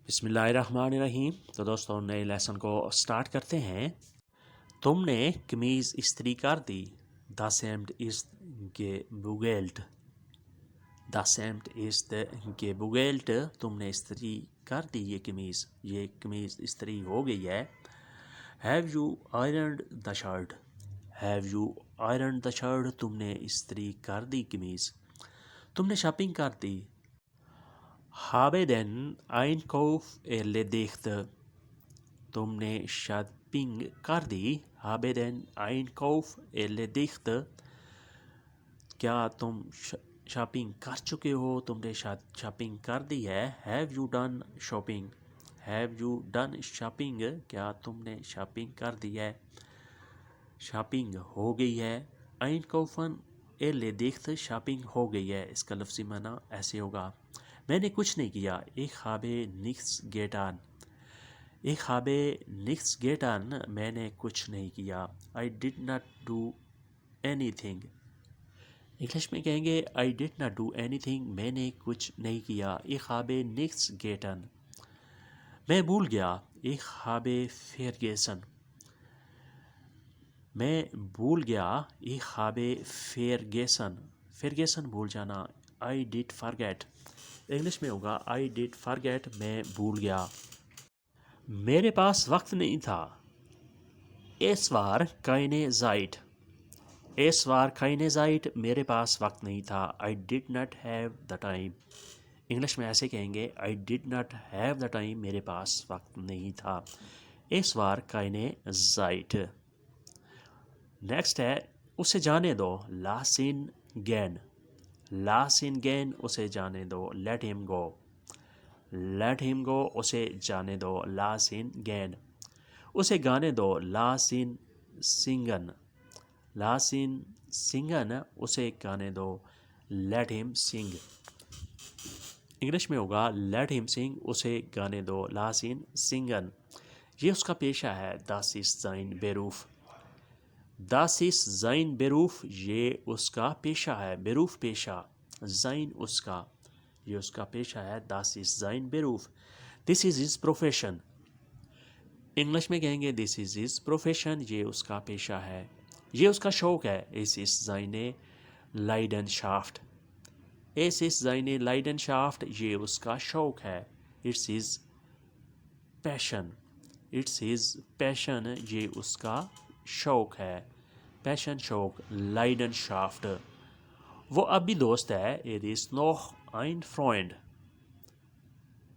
बिस्मिल्लाहिर्रहमानिर्रहीम। तो दोस्तों नए लेसन को स्टार्ट करते हैं। तुमने कमीज़ इस्त्री कर दी। द सेम्ड इज़ गेबुगेल्ट। द सेम्ड इज़ द गेबुगेल्ट। तुमने इस्त्री कर दी ये कमीज़ इस्त्री हो गई है। Have you ironed the shirt. Have you ironed the shirt. तुमने इस्त्री कर दी कमीज़। तुमने शॉपिंग कर दी। Habe den Einkauf erledigt। तुमने शॉपिंग कर दी। Habe den Einkauf erledigt। क्या तुम शॉपिंग कर चुके हो? तुमने शॉपिंग कर दी है। Have you done shopping। Have you done shopping। क्या तुमने शॉपिंग कर दी है? शॉपिंग हो गई है। Einkaufen erledigt। शॉपिंग हो गई है। इसका लफ्ज़ी माना ऐसे होगा, मैंने कुछ नहीं किया। Ich habe nichts getan। Ich habe nichts getan। मैंने कुछ नहीं किया। I did not do anything। English में कहेंगे I did not do anything। मैंने कुछ नहीं किया। Ich habe nichts getan। मैं भूल गया। Ich habe vergessen। मैं भूल गया। Ich habe vergessen। vergessen भूल जाना। I did forget। इंग्लिश में होगा आई डिड फॉरगेट। मैं भूल गया। मेरे पास वक्त नहीं था। इस बार काइने ज़ाइट। इस बार काइने ज़ाइट। मेरे पास वक्त नहीं था। I did not have the time. English में ऐसे कहेंगे I did not have the time. मेरे पास वक्त नहीं था। इस बार काइने ज़ाइट। नेक्स्ट है उसे जाने दो। लासिन गैन। लासिन गैन उसे जाने दो। Let him go. Let him go उसे जाने दो। लासिन गैन उसे गाने दो। लासिन सिंगन। लासिन सिंगन उसे गाने दो। लेट हिम सिंग। इंग्लिश में होगा लेट हिम सिंग। उसे गाने दो। लासिन सिंगन। ये उसका पेशा है। दास इस ज़ाइन बेरूफ। दास इस ज़ाइन बेरूफ। ये उसका पेशा है। बेरूफ पेशा, ज़ाइन उसका, ये उसका पेशा है। दास इस ज़ाइन बेरूफ। This is his profession. English में कहेंगे दिस इज़ हिज प्रोफेशन। ये उसका पेशा है, ये उसका शौक़ है। इस इस ज़ाइने लाइडेनशाफ्ट। इस इस ज़ाइने लाइडेनशाफ्ट। ये उसका शौक़ है। It's his passion. It's his passion. ये उसका शौक़ है। पैशन शौक़। लाइडेनशाफ्ट। वो अब भी दोस्त है। It is Noh ein Freund।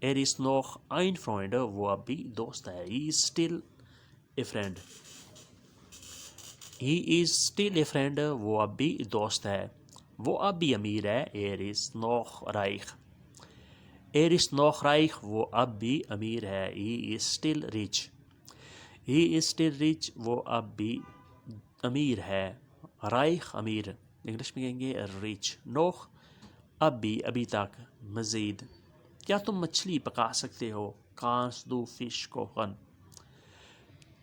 Er ist noch ein Freund। वो अब भी दोस्त है। He is still a friend। He is still a friend। वो अब भी दोस्त है। वो अब भी अमीर है। Er ist noch reich। Er ist noch reich। वो अब भी अमीर है। He is still rich। He is still rich। वो अब भी अमीर है। reich अमीर। इंग्लिश में कहेंगे rich। noch अब भी, अभी तक, मज़ीद। क्या तुम मछली पका सकते हो? कांस दो फिश कोखन।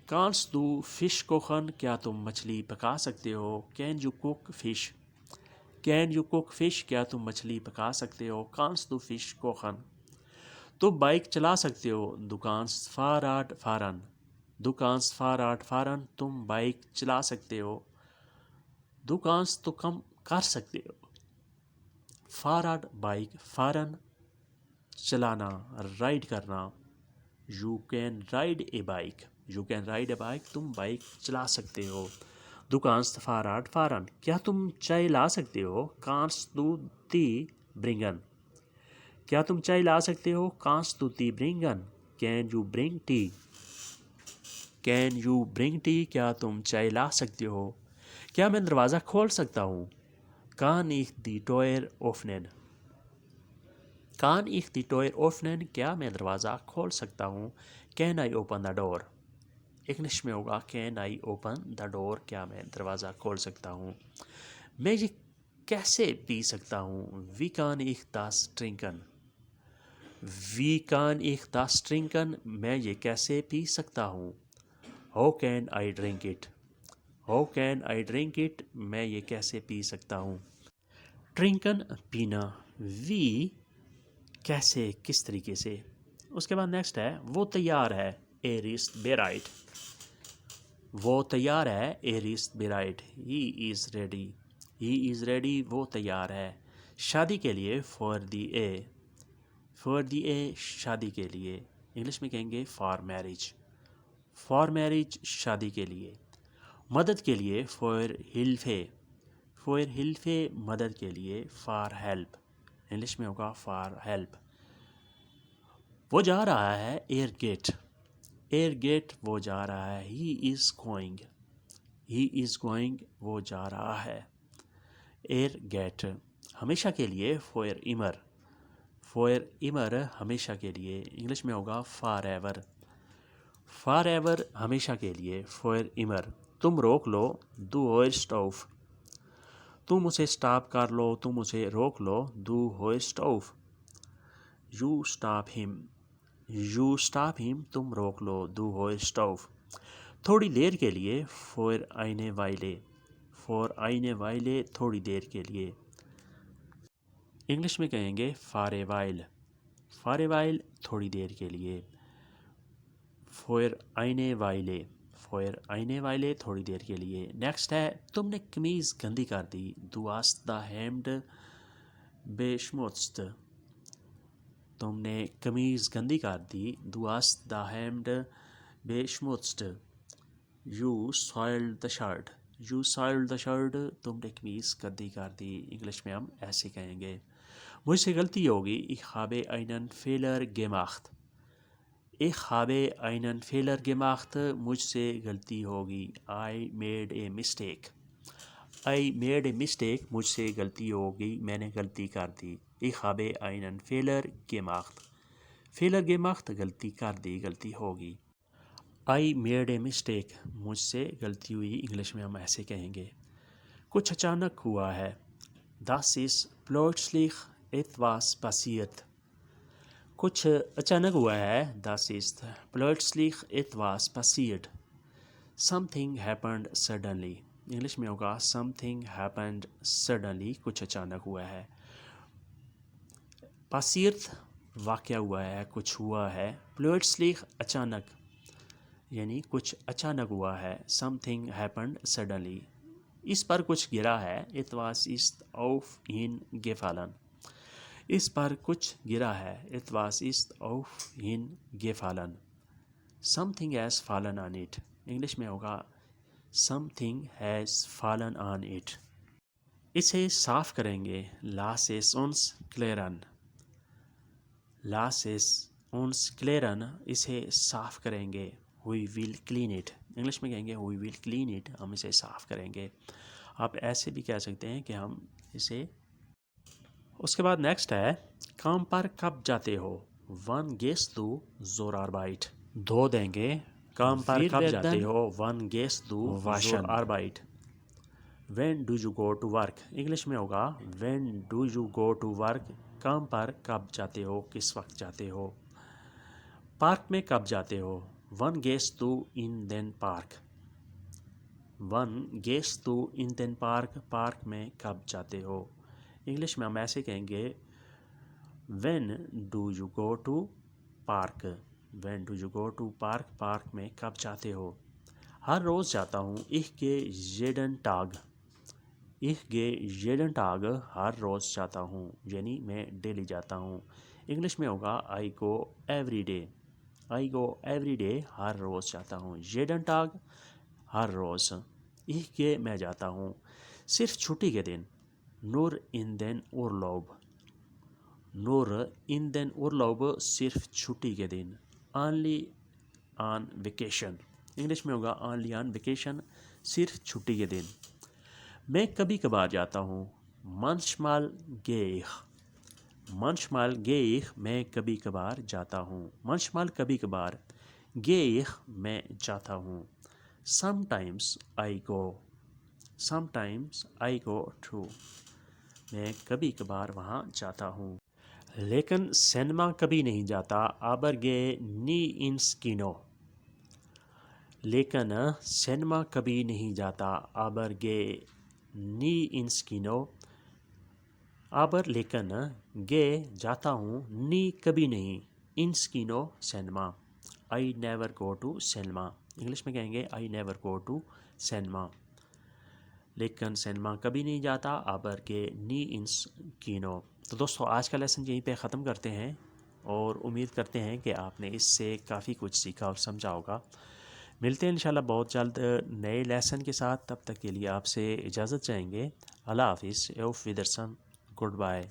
कांस दो फिश कोखन। क्या तुम मछली पका सकते हो? Can you cook fish. Can you cook fish. क्या तुम मछली पका सकते हो? कांस दो फिश कोखन। तुम बाइक चला सकते हो। दुकान्स फाराट फारन। दुकान्स फाराट फारन। तुम बाइक चला सकते हो। दुकान्स तो कम कर सकते हो। फाराट बाइक, फारन चलाना, राइड करना। You can ride A bike. You can ride A bike. तुम बाइक चला सकते हो। दुकान्स फाराट फारन। क्या तुम चाय ला सकते हो? कांस दू ती ब्रिंगन। क्या तुम चाय ला सकते हो? कांस दू ती ब्रिंगन। Can you bring tea. Can you bring tea. क्या तुम चाय ला सकते हो? क्या मैं दरवाज़ा खोल सकता हूँ? कान ich die Tür öffnen। कान ich die Tür öffnen। क्या मैं दरवाज़ा खोल सकता हूँ? Can I open the door. English में होगा can I open the door. क्या मैं दरवाज़ा खोल सकता हूँ? मैं ये कैसे पी सकता हूँ? वी कान ich das trinken। वी कान ich das trinken। मैं ये कैसे पी सकता हूँ? How can I drink it. How can I drink it. मैं ये कैसे पी सकता हूँ? ट्रिंकन पीना। वी कैसे, किस तरीके से। उसके बाद नेक्स्ट है वो तैयार है, er ist bereit। वो तैयार है, er ist bereit, he is ready। he is ready, वो तैयार है। शादी के लिए for the a, for the a शादी के लिए, इंग्लिश में कहेंगे for marriage। for marriage शादी के लिए। मदद के लिए for hilfe, for hilfe मदद के लिए, for help, इंग्लिश में होगा for help। वो जा रहा है, एयर गेट, एयर गेट वो जा रहा है, he is going, he is going वो जा रहा है। एयर गेट हमेशा के लिए फॉर इमर, फॉर इमर हमेशा के लिए, इंग्लिश में होगा फॉर एवर, फॉर एवर हमेशा के लिए, फॉर इमर। तुम रोक लो, डू होइस्ट ऑफ, तुम उसे स्टॉप कर लो, तुम उसे रोक लो, डू होइस्ट ऑफ। You stop him, you stop him तुम रोक लो, डू होइस्ट ऑफ। थोड़ी देर के लिए फॉर आइने वाले, फॉर आइने वाले थोड़ी देर के लिए, इंग्लिश में कहेंगे for a while, for a while थोड़ी देर के लिए। फॉर आइने वाले, फॉर आइने वाले थोड़ी देर के लिए। नेक्स्ट है तुमने कमीज़ गंदी कर दी, दू हास्ट द हेम्ड बेशमुत्स्त, तुमने कमीज़ गंदी कर दी, दू हास्ट द हेम्ड बेशमुत्स्त। You soiled the shirt, you soiled the shirt तुमने कमीज़ गंदी कर दी, इंग्लिश में हम ऐसे कहेंगे। मुझसे गलती होगी, ich habe einen Fehler gemacht, ich habe einen Fehler gemacht मुझसे गलती होगी, I made a mistake, I made a mistake मुझसे गलती होगी, मैंने गलती कर दी। ich habe einen Fehler gemacht, Fehler gemacht गलती कर दी, गलती होगी। I made a mistake मुझसे गलती हुई, इंग्लिश में हम ऐसे कहेंगे। कुछ अचानक हुआ है, das ist plötzlich etwas passiert, कुछ अचानक हुआ है, das ist plötzlich etwas passiert। something happened suddenly, English में होगा something happened suddenly कुछ अचानक हुआ है। passiert वाक़या हुआ है, कुछ हुआ है। plötzlich अचानक यानी कुछ अचानक हुआ है। something happened suddenly इस पर कुछ गिरा है, etwas ist auf ihn gefallen, इस पर कुछ गिरा है, etwas ist auf ihn gefallen। something has fallen on it, English में होगा something has fallen on it। इसे साफ करेंगे, lass es uns klären, lass es uns klären इसे साफ करेंगे, we will clean it, English में कहेंगे we will clean it हम इसे साफ करेंगे। आप ऐसे भी कह सकते हैं कि हम इसे। उसके बाद नेक्स्ट है काम पर कब जाते हो, वन गेस दू जोर आरबाइट, धो देंगे, काम पर कब जाते हो, वन गेस दू जोर आरबाइट। When do you go to work, English में होगा when do you go to work, काम पर कब जाते हो, किस वक्त जाते हो। पार्क में कब जाते हो, वन गेस दू इन देन पार्क, वन गेस दू इन देन पार्क, पार्क में कब जाते हो। इंग्लिश में हम ऐसे कहेंगे when do you go to park, when do you go to park, park में कब जाते हो। हर रोज़ जाता हूँ, ich gehe jeden Tag, ich gehe jeden Tag हर रोज़ जाता हूँ यानी मैं डेली जाता हूँ। इंग्लिश में होगा आई गो एवरी डे, आई गो एवरी डे हर रोज़ जाता हूँ। jeden Tag हर रोज़, ich gehe मैं जाता हूँ। सिर्फ छुट्टी के दिन, nur in den Urlaub, nur in den Urlaub सिर्फ छुट्टी के दिन। only on vacation, इंग्लिश में होगा only on vacation सिर्फ छुट्टी के दिन। मैं कभी कभार जाता हूँ, manchmal gehe ich, manchmal gehe ich मैं कभी कभार जाता हूँ। manchmal कभी कभार, gehe ich मैं जाता हूँ। sometimes I go, sometimes I go to मैं कभी कभार वहाँ जाता हूँ। लेकिन सिनेमा कभी नहीं जाता, aber gehe nie ins Kino, लेकिन सिनेमा कभी नहीं जाता, aber gehe nie ins Kino, aber लेकिन gehe जाता हूँ, nie कभी नहीं, ins kino cinema. I never go to cinema. English में कहेंगे I never go to cinema. लेकिन सिनेमा कभी नहीं जाता, aber के नी इंस कीनो। तो दोस्तों आज का लेसन यहीं पे ख़त्म करते हैं और उम्मीद करते हैं कि आपने इससे काफ़ी कुछ सीखा और समझा होगा। मिलते हैं इंशाल्लाह बहुत जल्द नए लेसन के साथ। तब तक के लिए आपसे इजाज़त चाहेंगे। अल्लाह हाफिज़, एफ विदर्सन, गुड बाय।